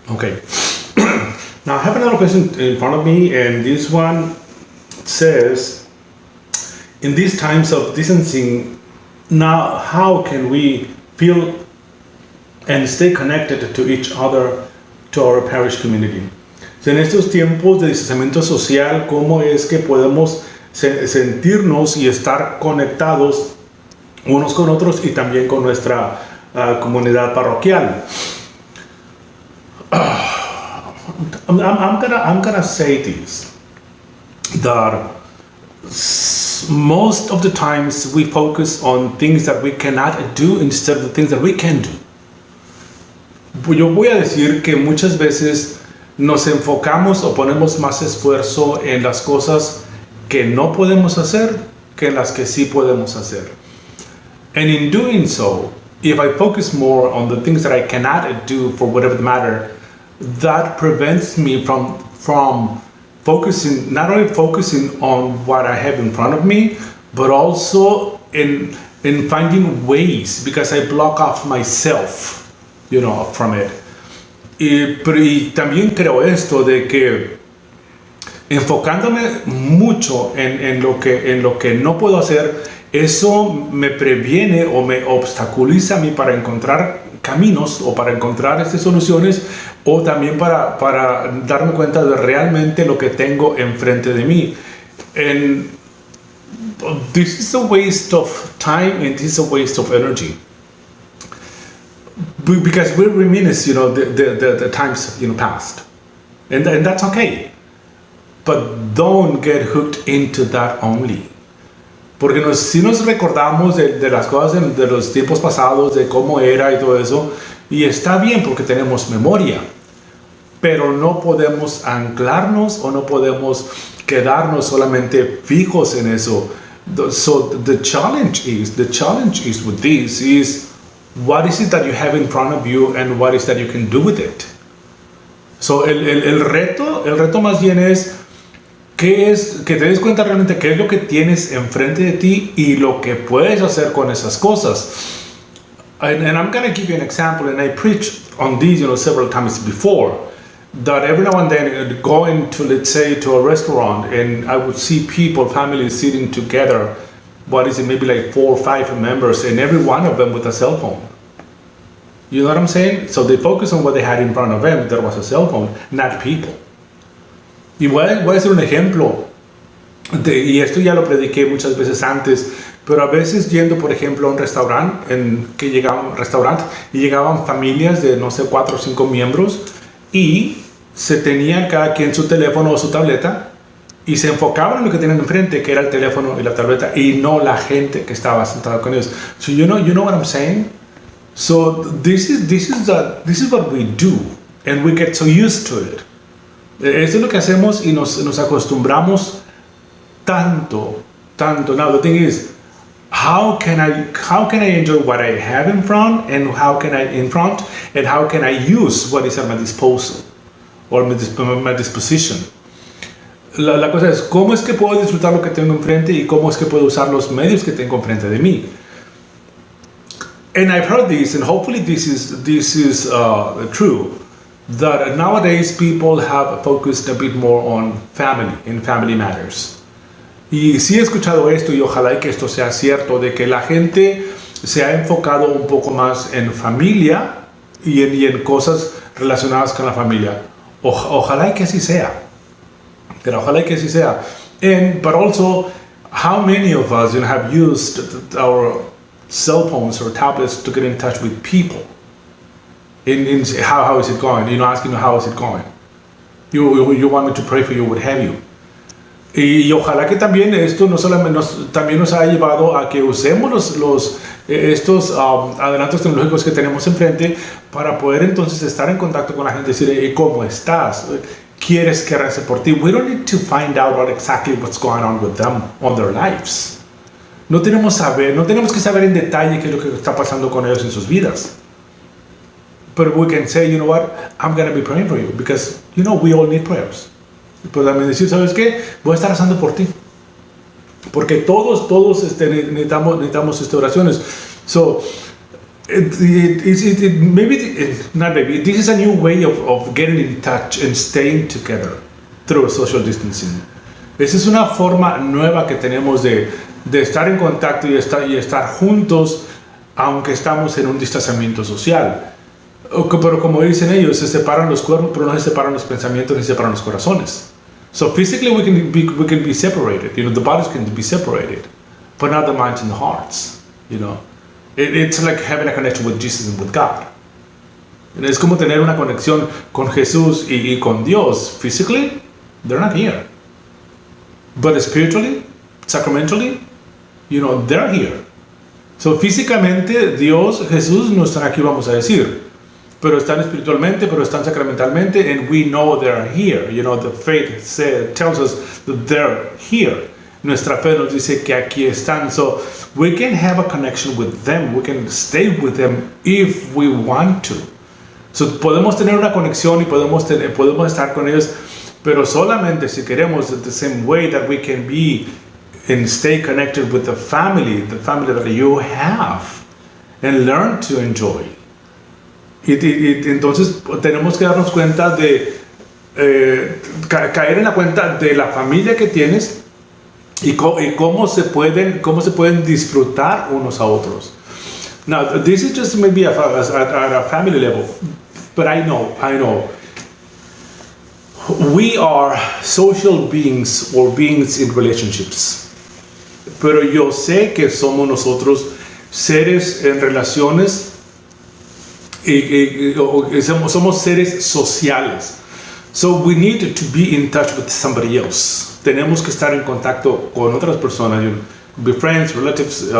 Okay. Now I have another question in front of me, and this one says, in these times of distancing, now how can we feel and stay connected to each other, to our parish community? So, en estos tiempos de distanciamiento social, ¿cómo es que podemos sentirnos y estar conectados unos con otros y también con nuestra comunidad parroquial? I'm gonna say this, that most of the times we focus on things that we cannot do instead of the things that we can do. Yo voy a decir que muchas veces nos enfocamos o ponemos más esfuerzo en las cosas que no podemos hacer que en las que sí podemos hacer. And in doing so, if I focus more on the things that I cannot do for whatever the matter, that prevents me from focusing, not only focusing on what I have in front of me, but also in finding ways, because I block off myself, from it. Y también creo esto de que enfocándome mucho en lo que no puedo hacer, eso me previene o me obstaculiza a mí para encontrar caminos o para encontrar soluciones, o también para darme cuenta de realmente lo que tengo enfrente de mí. And this is a waste of time, and this is a waste of energy. Because we reminisce, the times, past. And that's okay. But don't get hooked into that only. Porque si nos recordamos de las cosas de los tiempos pasados, de cómo era y todo eso, y está bien porque tenemos memoria, pero no podemos anclarnos o no podemos quedarnos solamente fijos en eso. So the challenge is with this is, what is it that you have in front of you and what is that you can do with it? So el reto más bien es que te des cuenta realmente qué es lo que tienes enfrente de ti y lo que puedes hacer con esas cosas. And I'm going to give you an example, and I preached on these, several times before, that every now and then going to, let's say, to a restaurant, and I would see people, families sitting together, maybe like 4 or 5 members, and every one of them with a cell phone. You know what I'm saying? So they focus on what they had in front of them. There was a cell phone, not people. Y voy a hacer un ejemplo, y esto ya lo prediqué muchas veces antes, pero a veces yendo, por ejemplo, a un restaurante, y llegaban familias de, 4 o 5 miembros, y se tenían cada quien su teléfono o su tableta, y se enfocaban en lo que tenían enfrente, que era el teléfono y la tableta, y no la gente que estaba sentada con ellos. So you know what I'm saying? So this is what we do, and we get so used to it. Esto es lo que hacemos y nos acostumbramos tanto. Now the thing is, how can I enjoy what I have in front, and how can I use what is at my disposal or my disposition? La cosa es, ¿cómo es que puedo disfrutar lo que tengo enfrente y cómo es que puedo usar los medios que tengo enfrente de mí? And I've heard this, and hopefully this is true, that nowadays people have focused a bit more on family matters. Y sí he escuchado esto, y ojalá que esto sea cierto, de que la gente se ha enfocado un poco más en familia y en cosas relacionadas con la familia. Ojalá que así sea. Pero ojalá que así sea. But also, how many of us have used our cell phones or tablets to get in touch with people? In how is it going? Asking how is it going. You want me to pray for you, what have you. Y ojalá que también esto también nos ha llevado a que usemos estos adelantos tecnológicos que tenemos enfrente para poder entonces estar en contacto con la gente, decir, ¿cómo estás? ¿Quieres que rece por ti? We don't need to find out exactly what's going on with them on their lives. No tenemos que saber en detalle qué es lo que está pasando con ellos en sus vidas. But we can say, you know what, I'm going to be praying for you, because, we all need prayers. Pero también decir, ¿sabes qué? Voy a estar rezando por ti. Porque todos necesitamos oraciones. So, this is a new way of getting in touch and staying together through social distancing. Esa es una forma nueva que tenemos de estar en contacto y estar juntos, aunque estamos en un distanciamiento social. Pero como dicen ellos, se separan los cuerpos, pero no se separan los pensamientos ni se separan los corazones. So physically we can be separated. The bodies can be separated, but not the minds and the hearts. It's like having a connection with Jesus and with God. Es como tener una conexión con Jesús y con Dios. Physically, they're not here. But spiritually, sacramentally, they're here. So físicamente, Dios, Jesús no están aquí, vamos a decir. Pero están espiritualmente, pero están sacramentalmente, and we know they're here. The faith tells us that they're here. Nuestra fe nos dice que aquí están. So we can have a connection with them. We can stay with them if we want to. So podemos tener una conexión y podemos estar con ellos, pero solamente si queremos, the same way that we can be and stay connected with the family that you have, and learn to enjoy. Entonces tenemos que darnos cuenta de caer en la cuenta de la familia que tienes y cómo se pueden disfrutar unos a otros. Now, this is just maybe at a family level, but I know. We are social beings or beings in relationships. Pero yo sé que somos nosotros seres en relaciones y somos seres sociales. So we need to be in touch with somebody else. Tenemos que estar en contacto con otras personas. Be friends, relatives,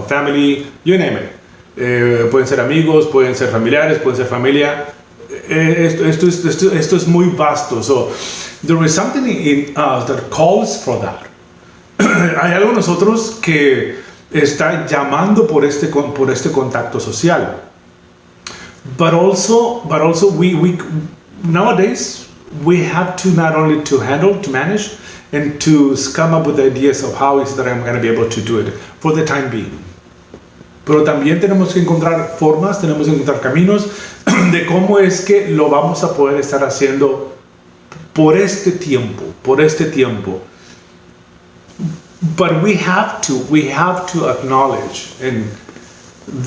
family, you name it. Pueden ser amigos, pueden ser familiares, pueden ser familia. Esto es muy vasto. So there is something in us that calls for that. Hay algo en nosotros que está llamando por este contacto social. But also we nowadays we have to not only to handle, to manage, and to come up with ideas of how is that I'm going to be able to do it for the time being. Pero también tenemos que encontrar formas, tenemos que encontrar caminos de cómo es que lo vamos a poder estar haciendo por este tiempo. But we have to acknowledge and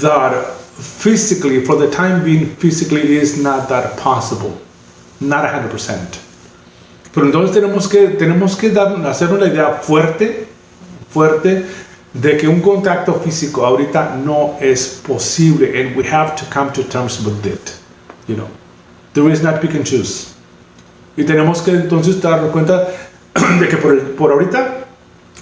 that physically, for the time being, physically is not that possible, not 100%. Pero entonces tenemos que hacer una idea fuerte de que un contacto físico ahorita no es posible, and we have to come to terms with it. There is not pick and choose. Y tenemos que entonces darnos cuenta de que por ahorita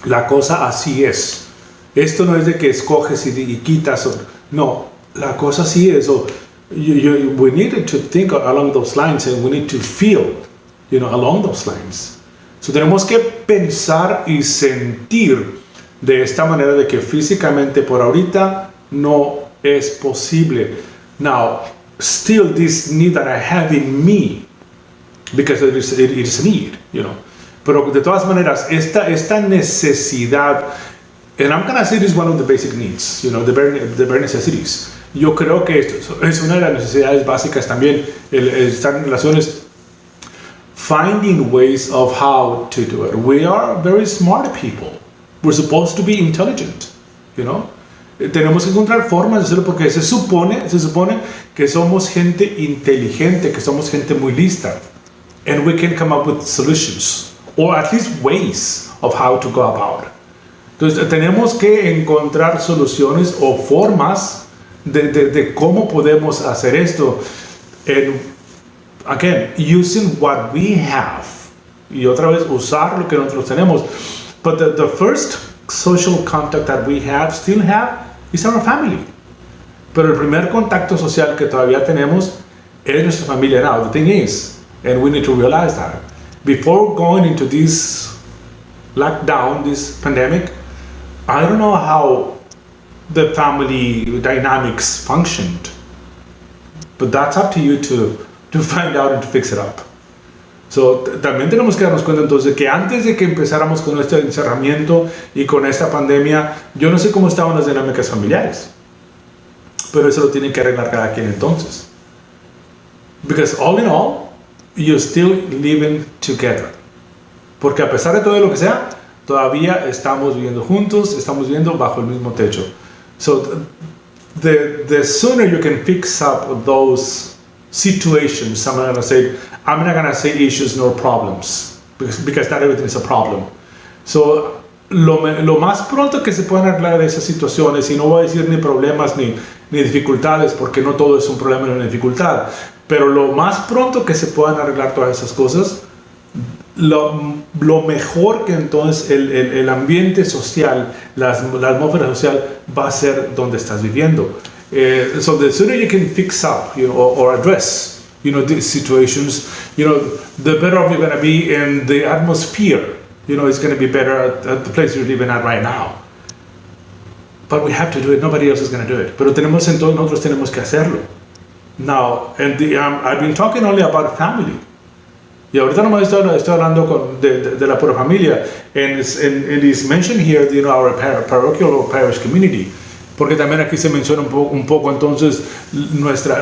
la cosa así es. Esto no es de que escoges y quitas. No, la cosa así es. We need to think along those lines, and we need to feel, along those lines. So tenemos que pensar y sentir de esta manera de que físicamente por ahorita no es posible. Now, still this need that I have in me, because it is a need, Pero de todas maneras, esta necesidad, and I'm gonna say this is one of the basic needs, the bare necessities. Yo creo que esto es una de las necesidades básicas también, el estar en relaciones, finding ways of how to do it. We are very smart people. We're supposed to be intelligent, Tenemos que encontrar formas de hacerlo porque se supone que somos gente inteligente, que somos gente muy lista. And we can come up with solutions, or at least ways of how to go about it. Entonces tenemos que encontrar soluciones o formas de cómo podemos hacer esto. And again, using what we have. Y otra vez, usar lo que nosotros tenemos. But the first social contact that we still have, is our family. Pero el primer contacto social que todavía tenemos es nuestra familia now. The thing is, and we need to realize that, before going into this lockdown, this pandemic, I don't know how the family dynamics functioned. But that's up to you to find out and to fix it up. So, también tenemos que darnos cuenta entonces que antes de que empezáramos con este encerramiento y con esta pandemia, yo no sé cómo estaban las dinámicas familiares. Pero eso lo tienen que arreglar cada quien entonces. Because all in all, you're still living together. Porque a pesar de todo lo que sea, todavía estamos viviendo juntos, estamos viviendo bajo el mismo techo. So the sooner you can fix up those situations, I'm not gonna say issues nor problems, because not everything is a problem. So lo más pronto que se puedan arreglar esas situaciones, y no voy a decir ni problemas ni dificultades, porque no todo es un problema ni una dificultad, pero lo más pronto que se puedan arreglar todas esas cosas, lo mejor que entonces el ambiente social, la atmósfera social va a ser donde estás viviendo. So the sooner you can fix up, or address, these situations, the better off you're going to be, and the atmosphere, is going to be better at the place you're living at right now. But we have to do it. Nobody else is going to do it. Pero nosotros tenemos que hacerlo. Now, and I've been talking only about family. Y ahorita nomás estoy hablando de la pura familia. And it's mentioned here, our parochial or parish community. Porque también aquí se menciona un poco entonces nuestra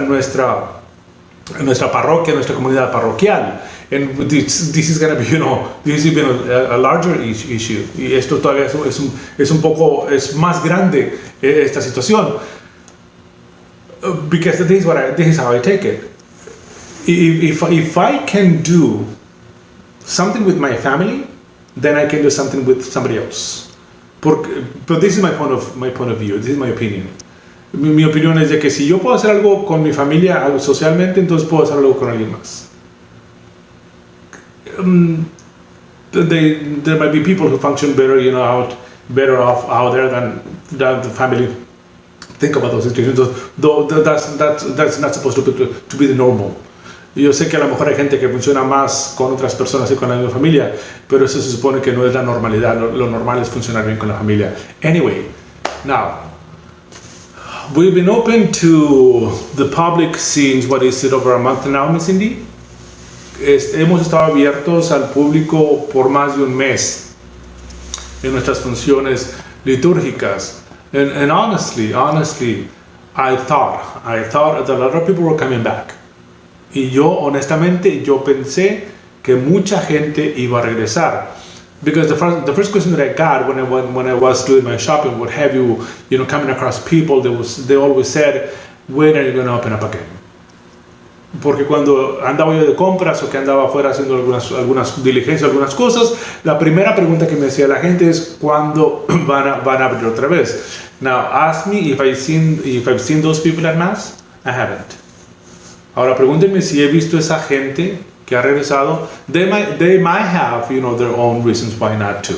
parroquia, nuestra comunidad parroquial. And this is going to be, this is even a larger issue. Y esto todavía es más grande esta situación. Because this is how I take it. If I can do something with my family, then I can do something with somebody else. But this is my point of view. This is my opinion. Mi opinión es de que si yo puedo hacer algo con mi familia socialmente, entonces puedo hacer algo con alguien más. There might be people who function better, better off out there than the family. Think about those situations. Though that's not supposed to be the normal. Yo sé que a lo mejor hay gente que funciona más con otras personas y con la misma familia, pero eso se supone que no es la normalidad. Lo normal es funcionar bien con la familia. Anyway, now, we've been open to the public since, what is it, over a month now, Miss Cindy? Hemos estado abiertos al público por más de un mes en nuestras funciones litúrgicas. And honestly, I thought that a lot of people were coming back. Y honestamente, yo pensé que mucha gente iba a regresar. Because the first question that I got when I was doing my shopping, what have you, coming across people, they always said, when are you going to open up again? Porque cuando andaba yo de compras o que andaba afuera haciendo algunas diligencias, algunas cosas, la primera pregunta que me decía la gente es ¿cuándo van a abrir otra vez? Now, ask me if I've seen those people at mass. I haven't. Ahora pregúntenme si he visto esa gente que ha regresado. They might have, their own reasons why not to.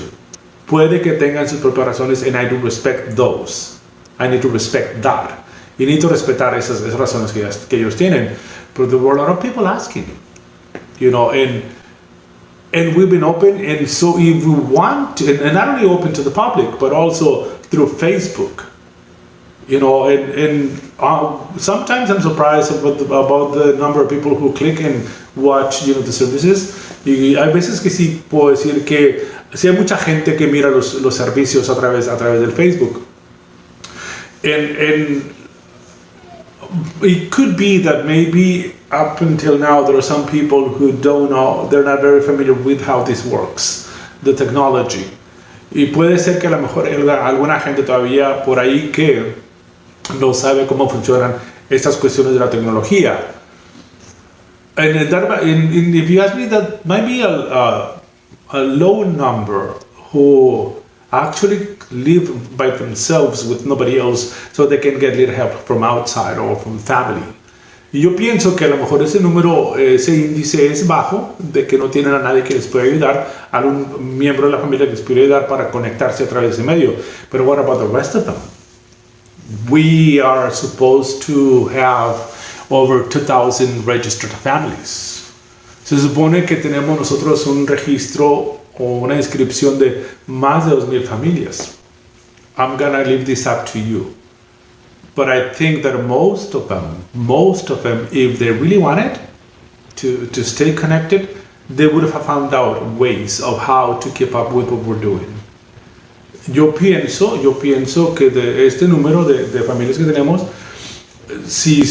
Puede que tengan sus propias razones, and I do respect those. I need to respect that. Y necesito respetar esas razones que ellos tienen. But there were a lot of people asking, and we've been open, and so if we want to, and not only open to the public, but also through Facebook, and sometimes I'm surprised about the number of people who click and watch, the services. Y hay veces que sí puedo decir que sí hay mucha gente que mira los servicios a través del Facebook. And it could be that maybe up until now there are some people who don't know, they're not very familiar with how this works, the technology. Y puede ser que a lo mejor alguna gente todavía por ahí que no sabe cómo funcionan estas cuestiones de la tecnología. And if you ask me, that might be a low number who actually live by themselves with nobody else, so they can get little help from outside or from family. Y yo pienso que a lo mejor ese índice es bajo, de que no tienen a nadie que les pueda ayudar, a algún miembro de la familia que les pueda ayudar para conectarse a través de ese medio. But what about the rest of them? We are supposed to have over 2,000 registered families. Se supone que tenemos nosotros un registro o una inscripción de más de 2,000 familias. I'm gonna leave this up to you. But I think that most of them, if they really wanted to stay connected, they would have found out ways of how to keep up with what we're doing. Yo pienso que de este número de familias que tenemos, si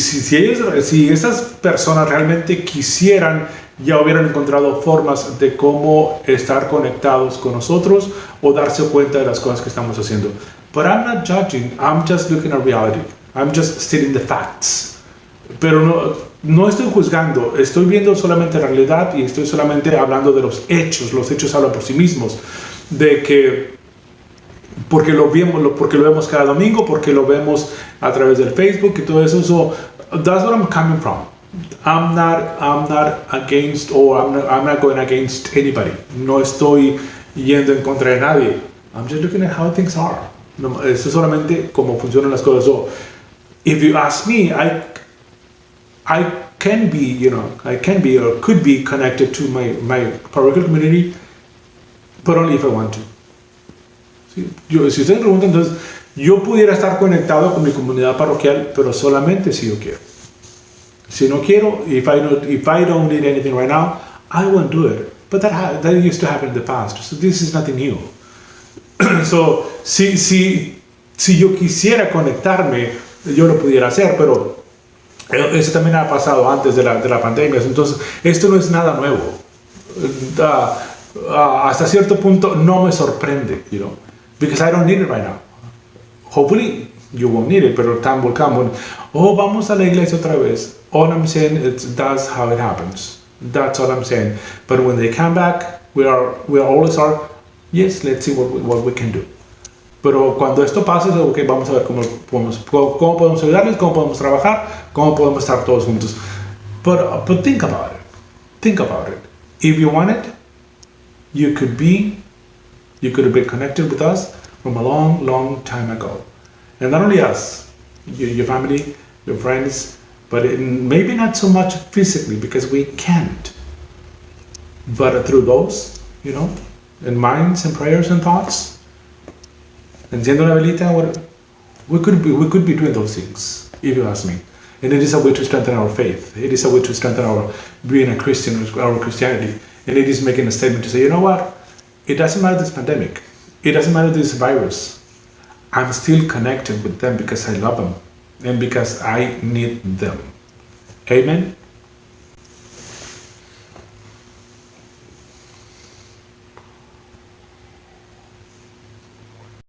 esas personas realmente quisieran, ya hubieran encontrado formas de cómo estar conectados con nosotros o darse cuenta de las cosas que estamos haciendo. But I'm not judging, I'm just looking at reality. I'm just stating the facts. Pero no estoy juzgando, estoy viendo solamente la realidad y estoy solamente hablando de los hechos. Los hechos hablan por sí mismos. De que porque lo vemos cada domingo, porque lo vemos a través del Facebook y todo eso. So that's where I'm coming from. I'm not against, or I'm not going against anybody. No estoy yendo en contra de nadie. I'm just looking at how things are. No, eso es solamente cómo funcionan las cosas. So if you ask me, I can be, I can be or could be connected to my parochial community, but only if I want to. Si ustedes me preguntan, entonces, yo pudiera estar conectado con mi comunidad parroquial, pero solamente si yo quiero. Si no quiero, if I don't need anything right now, I won't do it. But that used to happen in the past. So this is nothing new. So, si yo quisiera conectarme, yo lo pudiera hacer, pero eso también ha pasado antes de la pandemia. Entonces, esto no es nada nuevo. Hasta cierto punto no me sorprende, because I don't need it right now. Hopefully, you won't need it, pero time will come when, vamos a la iglesia otra vez. All I'm saying is that's how it happens. That's all I'm saying. But when they come back, we always are, yes, let's see what we can do. Pero cuando esto pase, okay, vamos a ver cómo podemos ayudarles, cómo podemos trabajar, cómo podemos estar todos juntos. But think about it. Think about it. If you want it, you could have been connected with us from a long, long time ago. And not only us, your family, your friends, but maybe not so much physically because we can't. But through those, in minds and prayers and thoughts, enciendo una velita, we could be doing those things, if you ask me. And it is a way to strengthen our faith. It is a way to strengthen our being a Christian, our Christianity. And it is making a statement to say, you know what? It doesn't matter this pandemic. It doesn't matter this virus. I'm still connected with them because I love them and because I need them. Amen.